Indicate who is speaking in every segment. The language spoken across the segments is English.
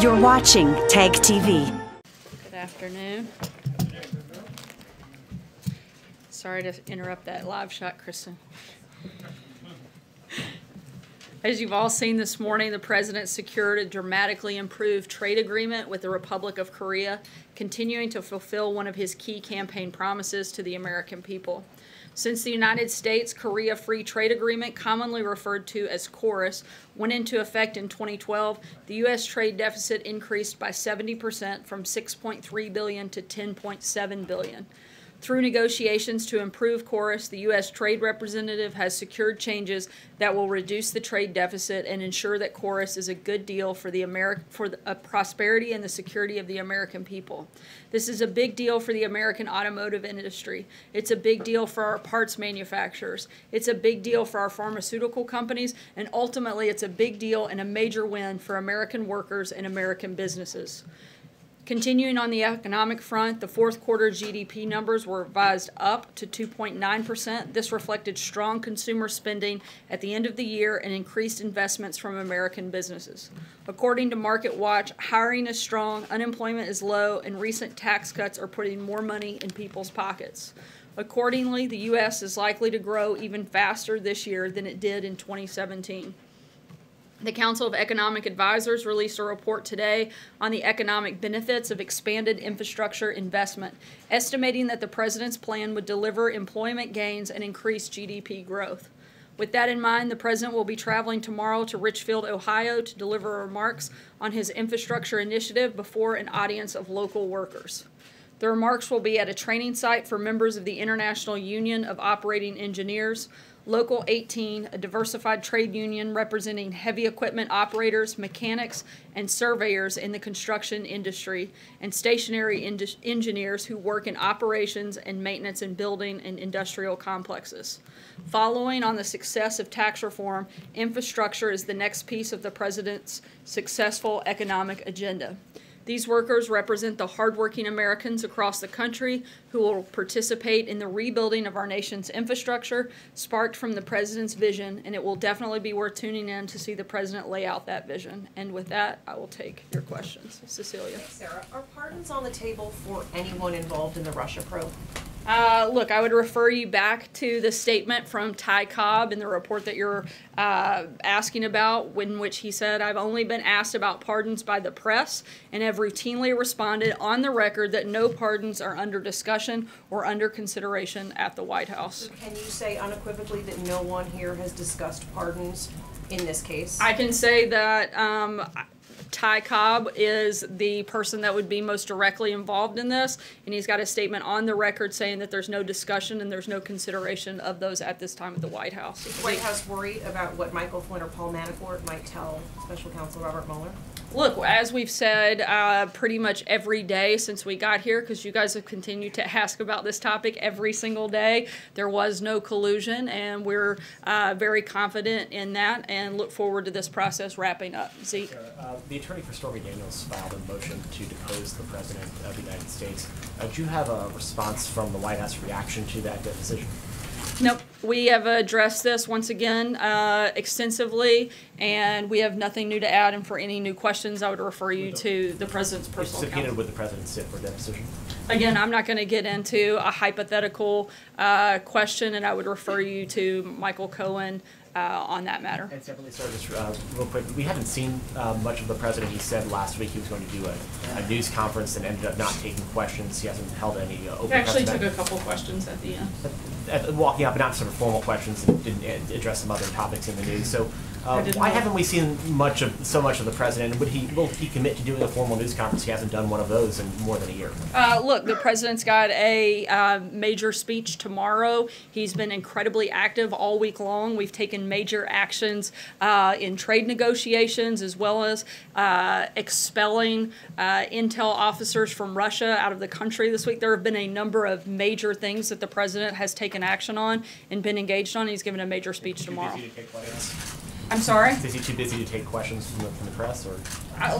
Speaker 1: You're watching TAG TV.
Speaker 2: Good afternoon. Sorry to interrupt that live shot, Kristen. As you've all seen this morning, the President secured a dramatically improved trade agreement with the Republic of Korea, continuing to fulfill one of his key campaign promises to the American people. Since the United States-Korea Free Trade Agreement, commonly referred to as KORUS, went into effect in 2012, the U.S. trade deficit increased by 70% from $6.3 billion to $10.7 billion. Through negotiations to improve KORUS, the U.S. Trade Representative has secured changes that will reduce the trade deficit and ensure that KORUS is a good deal for the prosperity and the security of the American people. This is a big deal for the American automotive industry. It's a big deal for our parts manufacturers. It's a big deal for our pharmaceutical companies, and ultimately it's a big deal and a major win for American workers and American businesses. Continuing on the economic front, the fourth quarter GDP numbers were revised up to 2.9%. This reflected strong consumer spending at the end of the year and increased investments from American businesses. According to Market Watch, hiring is strong, unemployment is low, and recent tax cuts are putting more money in people's pockets. Accordingly, the U.S. is likely to grow even faster this year than it did in 2017. The Council of Economic Advisors released a report today on the economic benefits of expanded infrastructure investment, estimating that the President's plan would deliver employment gains and increase GDP growth. With that in mind, the President will be traveling tomorrow to Richfield, Ohio to deliver remarks on his infrastructure initiative before an audience of local workers. The remarks will be at a training site for members of the International Union of Operating Engineers, Local 18, a diversified trade union representing heavy equipment operators, mechanics, and surveyors in the construction industry, and stationary engineers who work in operations and maintenance in building and industrial complexes. Following on the success of tax reform, infrastructure is the next piece of the President's successful economic agenda. These workers represent the hardworking Americans across the country who will participate in the rebuilding of our nation's infrastructure, sparked from the President's vision, and it will definitely be worth tuning in to see the President lay out that vision. And with that, I will take your questions. Cecilia.
Speaker 3: Thanks, Sarah. Are pardons on the table for anyone involved in the Russia probe?
Speaker 2: Look, I would refer you back to the statement from Ty Cobb in the report that you're asking about, in which he said, "I've only been asked about pardons by the press and have routinely responded on the record that no pardons are under discussion or under consideration at the White House."
Speaker 3: So can you say unequivocally that no one here has discussed pardons in this case?
Speaker 2: I can say that Ty Cobb is the person that would be most directly involved in this, and he's got a statement on the record saying that there's no discussion and there's no consideration of those at this time at the White House.
Speaker 3: Is the White House worried about what Michael Flynn or Paul Manafort might tell Special Counsel Robert Mueller?
Speaker 2: Look, as we've said pretty much every day since we got here, because you guys have continued to ask about this topic every single day, there was no collusion, and we're very confident in that and look forward to this process wrapping up. Zeke?
Speaker 4: The attorney for Stormy Daniels filed a motion to depose the President of the United States. Do you have a response from the White House reaction to that decision?
Speaker 2: Nope. We have addressed this once again extensively, and we have nothing new to add. And for any new questions, I would refer you to the President's personal counsel.
Speaker 4: Would the President sit for that decision?
Speaker 2: Again, I'm not going to get into a hypothetical question, and I would refer you to Michael Cohen on that matter.
Speaker 4: And separately, sir, just real quick, we haven't seen much of the President. He said last week he was going to do a news conference and ended up not taking questions. He hasn't held any open
Speaker 2: He actually took a couple questions at the end.
Speaker 4: Walking up, but not sort of formal questions, and didn't address some other topics in the news. So why haven't we seen so much of the President? And will he commit to doing a formal news conference? He hasn't done one of those in more than a year.
Speaker 2: Look, the President's got a major speech tomorrow. He's been incredibly active all week long. We've taken major actions in trade negotiations, as well as expelling intel officers from Russia out of the country this week. There have been a number of major things that the President has taken action on and been engaged on. He's given a major speech tomorrow. I'm sorry?
Speaker 4: Is he too busy to take questions from the press, or?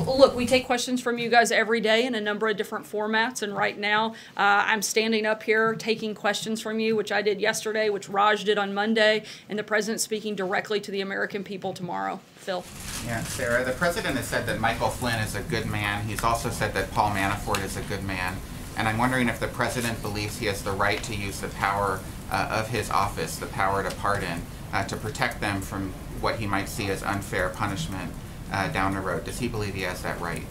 Speaker 2: Look, we take questions from you guys every day in a number of different formats, and right now I'm standing up here taking questions from you, which I did yesterday, which Raj did on Monday, and the president's speaking directly to the American people tomorrow. Phil.
Speaker 5: Yeah, Sarah, the president has said that Michael Flynn is a good man. He's also said that Paul Manafort is a good man. And I'm wondering if the president believes he has the right to use the power of his office, the power to pardon, to protect them from what he might see as unfair punishment down the road. Does he believe he has that right?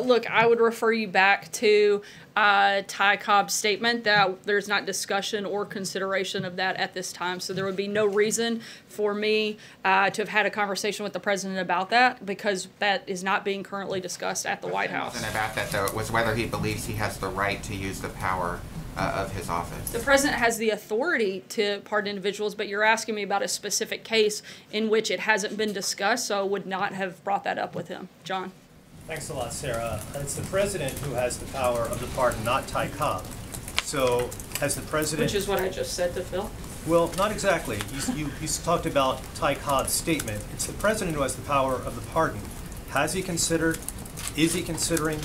Speaker 2: Look, I would refer you back to Ty Cobb's statement that there's not discussion or consideration of that at this time. So there would be no reason for me to have had a conversation with the president about that, because that is not being currently discussed at the White House.
Speaker 5: It wasn't about that, though. It was whether he believes he has the right to use the power of his office.
Speaker 2: The president has the authority to pardon individuals, but you're asking me about a specific case in which it hasn't been discussed, so I would not have brought that up with him. John?
Speaker 6: Thanks a lot, Sarah. It's the president who has the power of the pardon, not Ty Cobb. So has the president...
Speaker 2: Which is what I just said to Phil.
Speaker 6: Well, not exactly. You talked about Ty Cobb's statement. It's the president who has the power of the pardon. Has he considered, is he considering,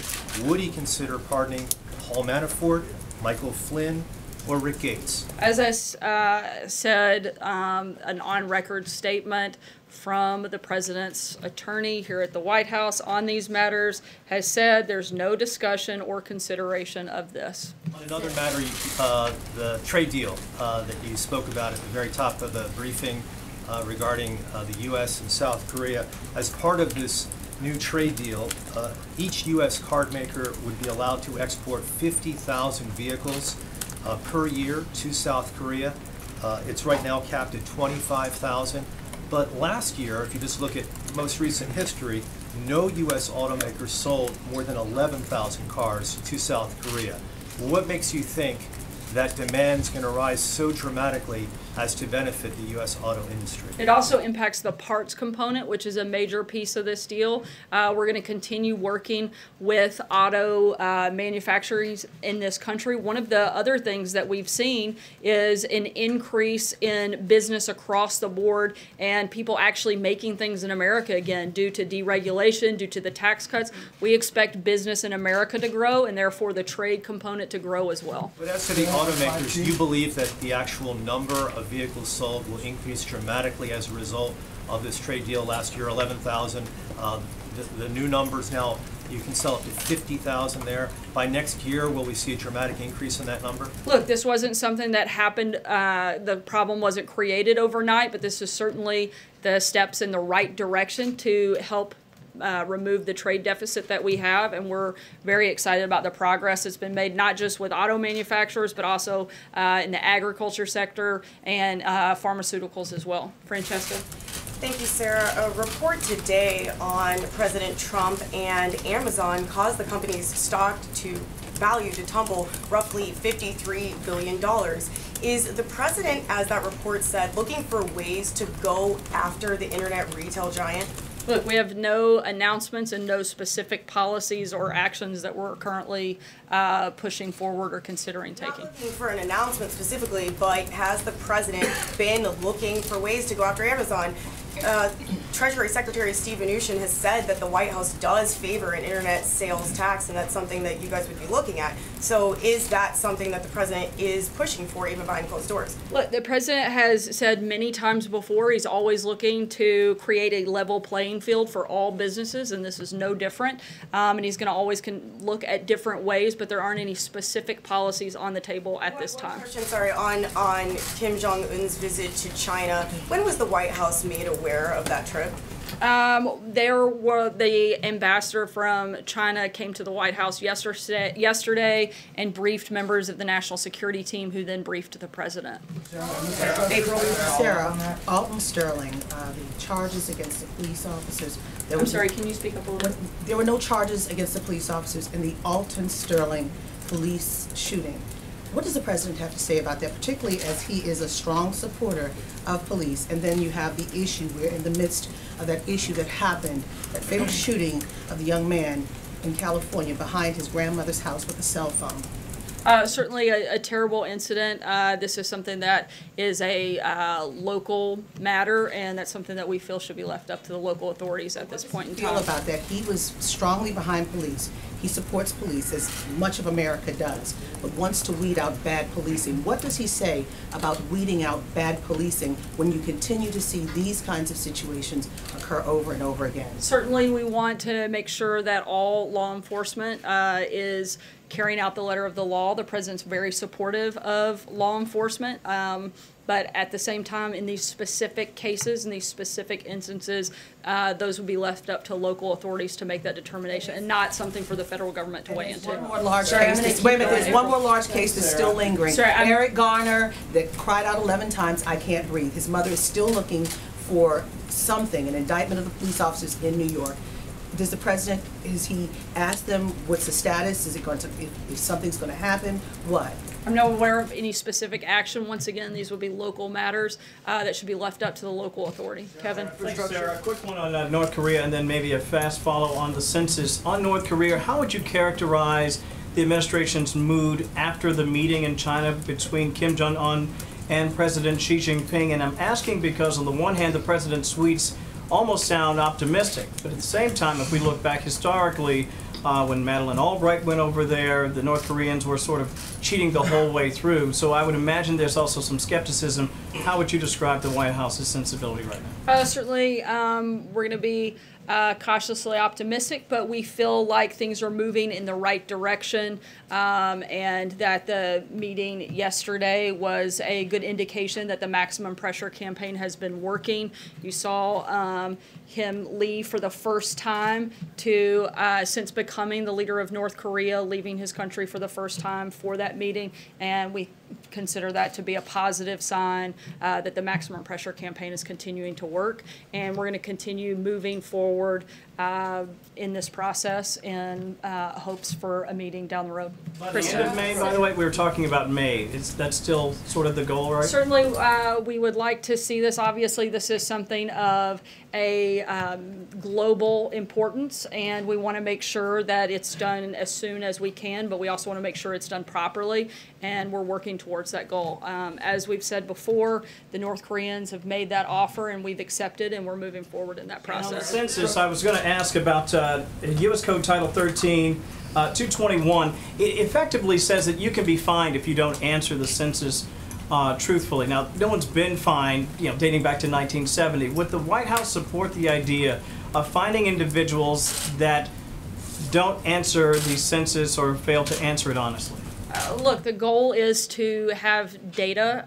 Speaker 6: would he consider pardoning Paul Manafort, Michael Flynn, or Rick Gates?
Speaker 2: As I said, an on-record statement from the president's attorney here at the White House on these matters has said there's no discussion or consideration of this.
Speaker 6: On another matter, the trade deal that you spoke about at the very top of the briefing regarding the U.S. and South Korea, as part of this new trade deal, each U.S. card maker would be allowed to export 50,000 vehicles per year to South Korea. It's right now capped at 25,000. But last year, if you just look at most recent history, no U.S. automaker sold more than 11,000 cars to South Korea. What makes you think that demand's going to rise so dramatically as to benefit the U.S. auto industry?
Speaker 2: It also impacts the parts component, which is a major piece of this deal. We're going to continue working with auto manufacturers in this country. One of the other things that we've seen is an increase in business across the board and people actually making things in America again due to deregulation, due to the tax cuts. We expect business in America to grow and therefore the trade component to grow as well.
Speaker 6: But as to the automakers, do you believe that the actual number of vehicles sold will increase dramatically as a result of this trade deal last year, 11,000. The new numbers now, you can sell up to 50,000 there. By next year, will we see a dramatic increase in that number?
Speaker 2: Look, this wasn't something that happened, the problem wasn't created overnight, but this is certainly the steps in the right direction to help remove the trade deficit that we have, and we're very excited about the progress that's been made, not just with auto manufacturers, but also in the agriculture sector and pharmaceuticals as well. Francesca?
Speaker 3: Thank you, Sarah. A report today on President Trump and Amazon caused the company's stock value to tumble roughly $53 billion. Is the president, as that report said, looking for ways to go after the internet retail giant?
Speaker 2: Look, we have no announcements and no specific policies or actions that we're currently pushing forward or considering taking.
Speaker 3: Not looking for an announcement specifically, but has the president been looking for ways to go after Amazon? Treasury Secretary Steve Mnuchin has said that the White House does favor an internet sales tax, and that's something that you guys would be looking at. So is that something that the president is pushing for, even behind closed doors?
Speaker 2: Look, the president has said many times before he's always looking to create a level playing field for all businesses, and this is no different. And he's going to always look at different ways, but there aren't any specific policies on the table at this time.
Speaker 3: One question, sorry, on Kim Jong-un's visit to China. When was the White House made aware of that trip?
Speaker 2: The ambassador from China came to the White House yesterday and briefed members of the national security team, who then briefed the president.
Speaker 7: Sarah, Alton Sterling, the charges against the police officers.
Speaker 2: I'm sorry, can you speak up a little bit?
Speaker 7: There were no charges against the police officers in the Alton Sterling police shooting. What does the president have to say about that, particularly as he is a strong supporter of police? And then you have the issue, we're in the midst of that issue that happened, that fatal shooting of the young man in California behind his grandmother's house with a cell phone.
Speaker 2: Certainly a terrible incident. This is something that is a local matter, and that's something that we feel should be left up to the local authorities at this point in time.
Speaker 7: Feel about that? He was strongly behind police. He supports police, as much of America does, but wants to weed out bad policing. What does he say about weeding out bad policing when you continue to see these kinds of situations occur over and over again?
Speaker 2: Certainly, we want to make sure that all law enforcement is carrying out the letter of the law. The president's very supportive of law enforcement. But at the same time, in these specific cases, in these specific instances, those would be left up to local authorities to make that determination, and not something for the federal government to weigh into.
Speaker 7: One more large case. Wait a minute, there's one more large case that's still lingering. Eric Garner, that cried out 11 times, "I can't breathe." His mother is still looking for something, an indictment of the police officers in New York. Does the president, has he asked them what's the status? Is it going to, if something's going to happen, what?
Speaker 2: I'm not aware of any specific action. Once again, these would be local matters that should be left up to the local authority. Kevin?
Speaker 8: Thanks, Sarah. A quick one on North Korea, and then maybe a fast follow on the census. On North Korea, how would you characterize the administration's mood after the meeting in China between Kim Jong-un and President Xi Jinping? And I'm asking because on the one hand, the president's tweets almost sound optimistic, but at the same time, if we look back historically, when Madeleine Albright went over there, the North Koreans were sort of cheating the whole way through. So I would imagine there's also some skepticism. How would you describe the White House's sensibility right now?
Speaker 2: Certainly, we're going to be cautiously optimistic, but we feel like things are moving in the right direction, and that the meeting yesterday was a good indication that the maximum pressure campaign has been working. You saw him leave for the first time to, since becoming the leader of North Korea, leaving his country for the first time for that meeting, and we consider that to be a positive sign that the maximum pressure campaign is continuing to work, and we're going to continue moving forward in this process in hopes for a meeting down the road.
Speaker 8: By the end of May, by the way, we were talking about May. That's still sort of the goal, right?
Speaker 2: Certainly, we would like to see this. Obviously, this is something of a global importance, and we want to make sure that it's done as soon as we can, but we also want to make sure it's done properly, and we're working towards that goal. As we've said before, the North Koreans have made that offer, and we've accepted, and we're moving forward in that process.
Speaker 8: On the census, I was going to ask about U.S. Code Title 13, 221. It effectively says that you can be fined if you don't answer the census truthfully. Now, no one's been fined, dating back to 1970. Would the White House support the idea of finding individuals that don't answer the census or fail to answer it honestly?
Speaker 2: Look, the goal is to have data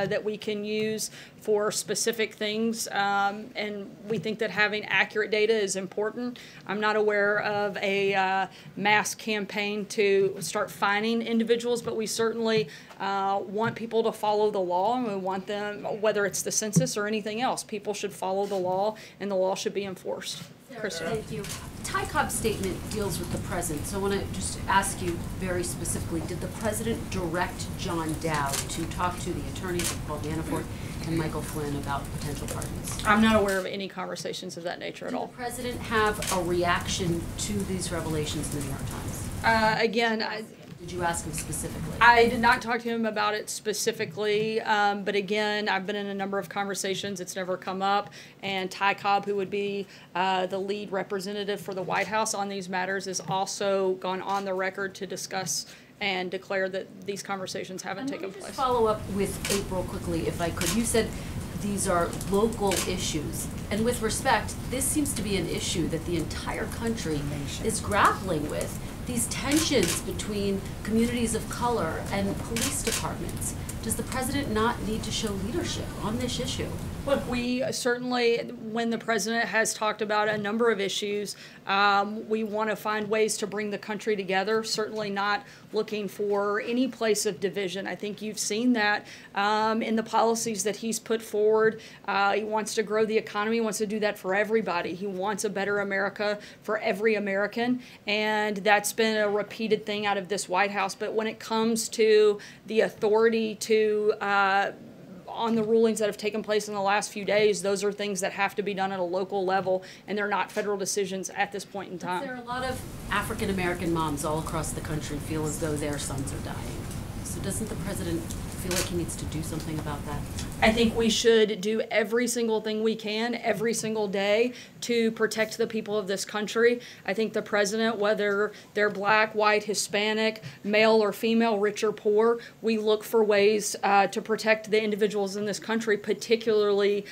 Speaker 2: that we can use for specific things, and we think that having accurate data is important. I'm not aware of a mass campaign to start fining individuals, but we certainly want people to follow the law, and we want them, whether it's the census or anything else, people should follow the law, and the law should be enforced. Kristen.
Speaker 9: Thank you. Ty Cobb's statement deals with the president, so I want to just ask you very specifically, did the president direct John Dowd to talk to the attorneys of Paul Manafort and Michael Flynn about potential pardons?
Speaker 2: I'm not aware of any conversations of that nature at all.
Speaker 9: Did the president have a reaction to these revelations in the New York Times?
Speaker 2: Again,
Speaker 9: did you ask him specifically?
Speaker 2: I did not talk to him about it specifically, but again, I've been in a number of conversations. It's never come up, and Ty Cobb, who would be the lead representative for the White House on these matters, has also gone on the record to discuss and declare that these conversations haven't taken place.
Speaker 9: Just follow up with April quickly, if I could. You said these are local issues, and with respect, this seems to be an issue that the entire country is grappling with. These tensions between communities of color and police departments. Does the president not need to show leadership on this issue?
Speaker 2: Look, we certainly, when the president has talked about a number of issues, we want to find ways to bring the country together, certainly not looking for any place of division. I think you've seen that in the policies that he's put forward. He wants to grow the economy, he wants to do that for everybody. He wants a better America for every American, and that's been a repeated thing out of this White House. But when it comes to the authority to on the rulings that have taken place in the last few days, those are things that have to be done at a local level, and they're not federal decisions at this point in time.
Speaker 9: There are a lot of African American moms all across the country feel as though their sons are dying. So doesn't the president feel like he needs to do something about that?
Speaker 2: I think we should do every single thing we can every single day to protect the people of this country. I think the president, whether they're black, white, Hispanic, male or female, rich or poor, we look for ways to protect the individuals in this country, particularly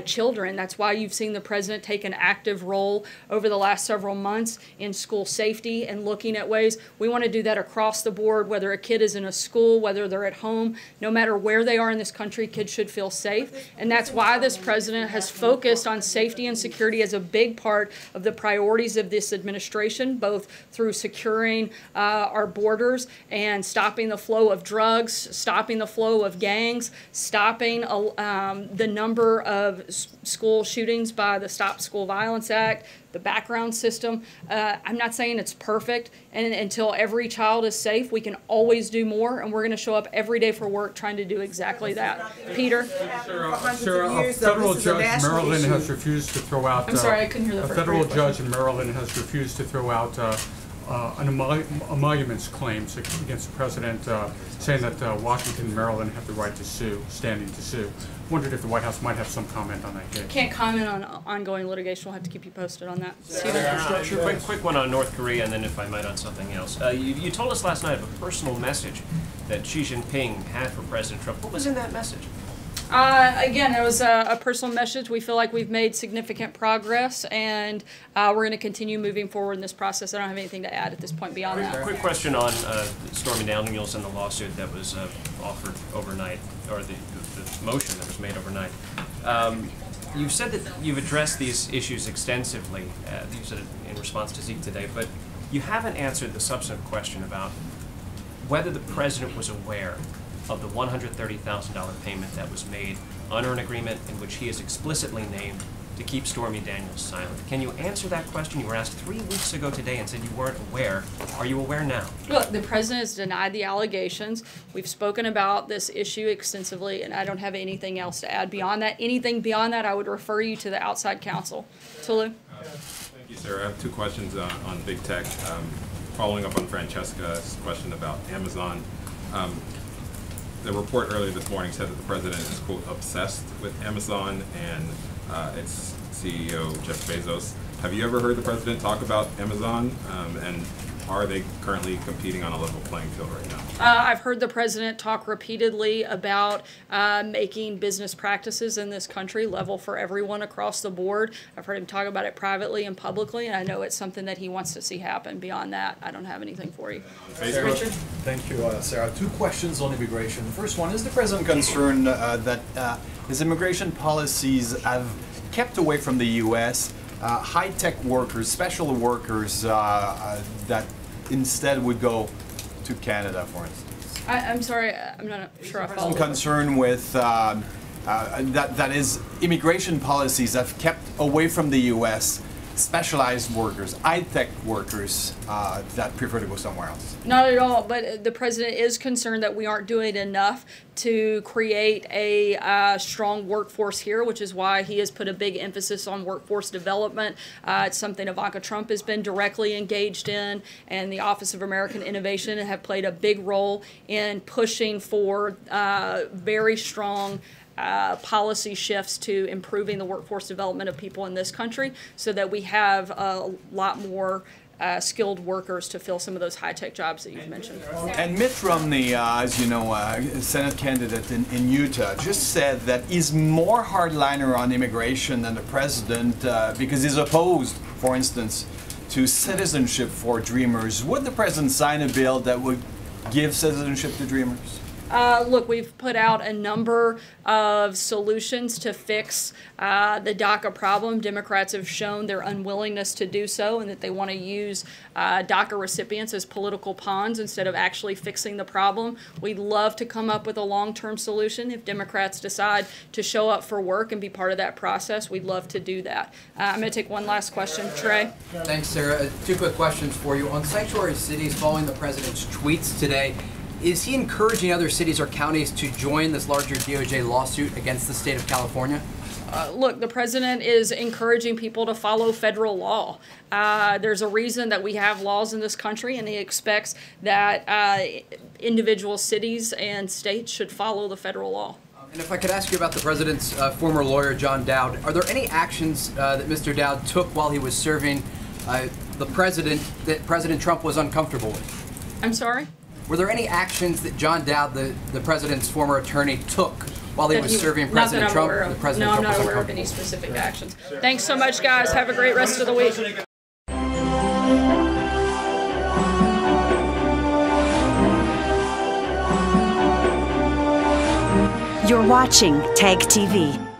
Speaker 2: children. That's why you've seen the president take an active role over the last several months in school safety and looking at ways. We want to do that across the board, whether a kid is in a school, whether they're at home, no matter where they are in this country, kids should feel safe. And that's why this president has focused on safety and security as a big part of the priorities of this administration, both through securing our borders and stopping the flow of drugs, stopping the flow of gangs, stopping the number of school shootings by the Stop School Violence Act, the background system. I'm not saying it's perfect, and until every child is safe, we can always do more, and we're going to show up every day for work trying to do exactly that. Peter?
Speaker 10: Sarah, a federal judge in Maryland has refused to throw out.
Speaker 2: I'm sorry, I couldn't hear the first.
Speaker 10: A federal judge in Maryland has refused to throw out an emoluments claims against the president, saying that Washington and Maryland have the right to sue, standing to sue. Wondered if the White House might have some comment on that case.
Speaker 2: Can't comment on ongoing litigation. We'll have to keep you posted on that.
Speaker 11: Quick one on North Korea, and then if I might on something else. You told us last night of a personal message that Xi Jinping had for President Trump. What was in that message?
Speaker 2: Again, it was a personal message. We feel like we've made significant progress, and we're going to continue moving forward in this process. I don't have anything to add at this point beyond that.
Speaker 11: Quick question on Stormy Daniels and the lawsuit that was offered overnight, or the motion that was made overnight. You've said that you've addressed these issues extensively. You said it in response to Zeke today, but you haven't answered the substantive question about whether the president was aware of the $130,000 payment that was made under an agreement in which he is explicitly named to keep Stormy Daniels silent. Can you answer that question? You were asked 3 weeks ago today and said you weren't aware. Are you aware now?
Speaker 2: Look, the president has denied the allegations. We've spoken about this issue extensively, and I don't have anything else to add beyond that. Anything beyond that, I would refer you to the outside counsel. Tulu?
Speaker 12: Thank you, Sarah. I have two questions on big tech. Following up on Francesca's question about Amazon. The report earlier this morning said that the president is, quote, obsessed with Amazon and its CEO, Jeff Bezos. Have you ever heard the president talk about Amazon? And are they currently competing on a level playing field right now?
Speaker 2: I've heard the president talk repeatedly about making business practices in this country level for everyone across the board. I've heard him talk about it privately and publicly, and I know it's something that he wants to see happen. Beyond that, I don't have anything for you.
Speaker 13: Richard? Thank you, Sarah. Two questions on immigration. The first one, is the president concerned that his immigration policies have kept away from the U.S. High-tech workers, special workers that instead would go to Canada, for instance?
Speaker 2: I'm sorry, I'm not sure I follow.
Speaker 13: I'm concerned with that is immigration policies have kept away from the U.S. specialized workers, high-tech workers that prefer to go somewhere else.
Speaker 2: Not at all, but the president is concerned that we aren't doing enough to create a strong workforce here, which is why he has put a big emphasis on workforce development. It's something Ivanka Trump has been directly engaged in, and the Office of American Innovation have played a big role in pushing for very strong policy shifts to improving the workforce development of people in this country so that we have a lot more skilled workers to fill some of those high-tech jobs that you've mentioned.
Speaker 13: And Mitt Romney, as you know, Senate candidate in Utah, just said that he's more hardliner on immigration than the president because he's opposed, for instance, to citizenship for dreamers. Would the president sign a bill that would give citizenship to dreamers?
Speaker 2: Look, we've put out a number of solutions to fix the DACA problem. Democrats have shown their unwillingness to do so and that they want to use DACA recipients as political pawns instead of actually fixing the problem. We'd love to come up with a long-term solution. If Democrats decide to show up for work and be part of that process, we'd love to do that. I'm going to take one last question. Trey?
Speaker 14: Thanks, Sarah. Two quick questions for you. On sanctuary cities, following the president's tweets today, Is he encouraging other cities or counties to join this larger DOJ lawsuit against the state of California?
Speaker 2: Look, the president is encouraging people to follow federal law. There's a reason that we have laws in this country, and he expects that individual cities and states should follow the federal law.
Speaker 14: And if I could ask you about the president's former lawyer, John Dowd, are there any actions that Mr. Dowd took while he was serving the president that President Trump was uncomfortable with?
Speaker 2: I'm sorry?
Speaker 14: Were there any actions that John Dowd, the president's former attorney, took while he was serving President Trump?
Speaker 2: No, I'm not aware of any specific actions. Thanks so much, guys. Have a great rest of the week.
Speaker 1: You're watching TAG TV.